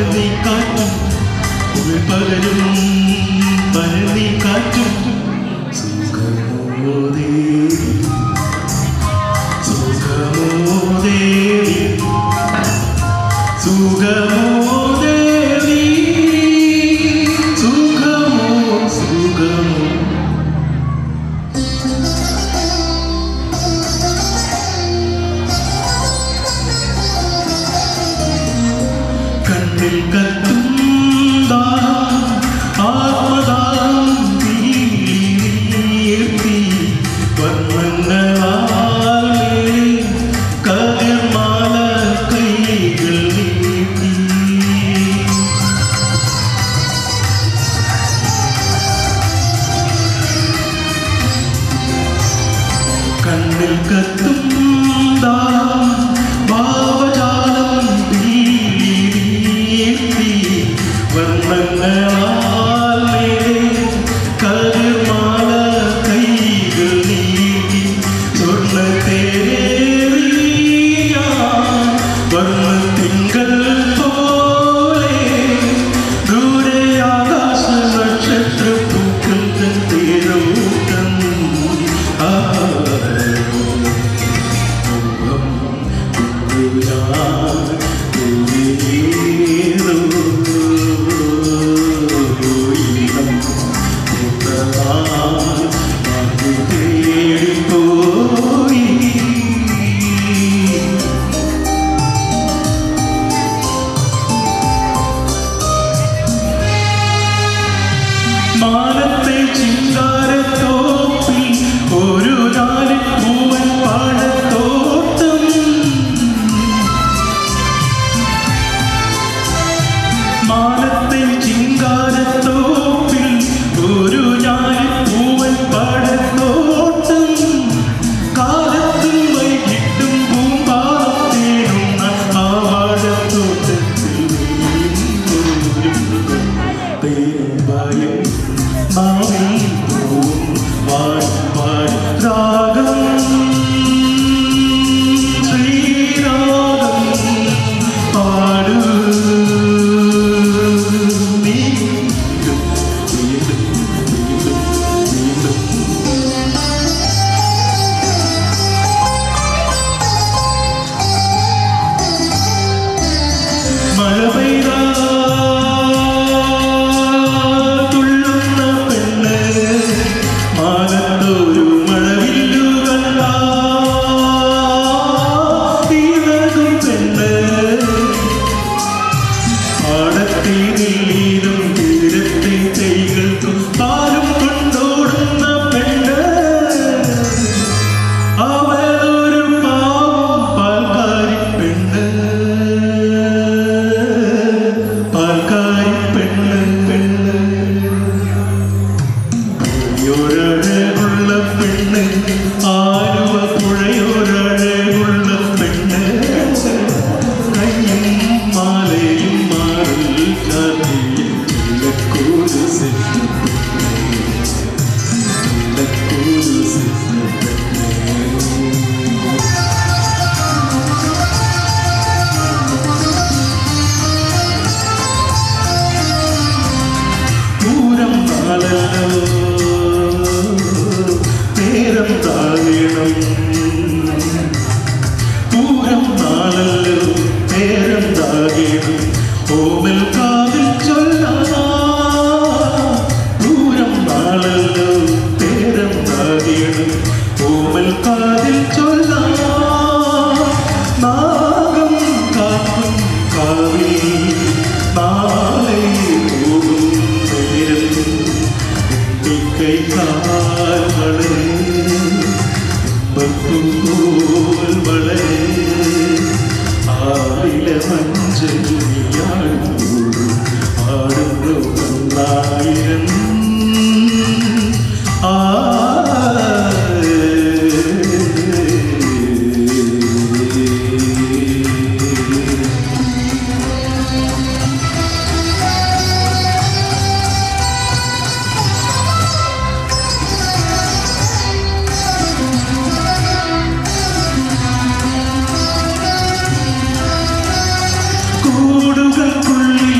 പരന്നി കാറ്റും പകരും പരന്നി കാറ്റും സുഖമോ ദേവി സുഖമോ ദേവി സുഖമോ ദേവി സുഖമോ സുഖമോ കണ്ണിൽ കത്തും ആത്മദാനം തീർത്തി വർണ്ണങ്ങളാൽ കതിർമാല കൈകൾ നീട്ടി കണ്ണിൽ കത്തും ഭാവജാലം വർണ്ണങ്ങളാൽ കതിർമാല കൈകൾ നീട്ടി സ്വർണ്ണത്തേറിയ വർണ്ണത്തിങ്കൾ പോലെ ദൂരെ ആകാശ നക്ഷത്ര പൂക്കൾ തേരോട്ടം മാനത്തെ ചിങ്കാരത്തോപ്പിൽ ഒരു നാലിപ്പൂവൻ പാടത്തോട്ടം മാനത്തെ ചിങ്കാരത്തോപ്പിൽ ഒരു നാലിപ്പൂവൻ പാടത്തോട്ടം കാലത്തും വൈകിട്ടും പൂമ്പാത്തേടുന്ന ആ പാടത്തോട്ടത്തിൽ തേരും മാവിൽ പൂവും രാഗം ശ്രീരാഗം പാടു മഴ പെയ്ത മാനത്തൊരു മഴവില്ലു കണ്ട തീരകും പെണ്ണ് പാടത്തെ നീലും തീരത്തെ കൈകൾക്കും പാലും കൊണ്ടോടുന്ന പെണ്ണ് അവളൊരു പാവം പാൽക്കാരി പെണ്ണ് പാൽക്കാരി പെണ്ണ് പെണ്ണ് ൊരഴകുള്ള പെണ്ണ് ആലുവ പുഴയൊരഴകുള്ള പെണ്ണ് കയ്യും മാലയും മാറിൽ പൂരം നാളല്ലോ നേരം താഴണം പൂരം നാളല്ലോ നേരം താഴണം ഓമൽ കാതിൽ ചൊല്ലാ പൂരം നാളല്ലോ നേരം താഴണം ഓമൽ കാതിൽ ചൊല്ലാ നാഗം കാക്കും കാവിൽ നാളെ പോകും നേരം കൈ കാൽ വളരെ വളരെ ആയില മഞ്ചലിയാടുന്നു ആടുന്നു നന്നായിരം കൂടുകൾക്കുള്ളിൽ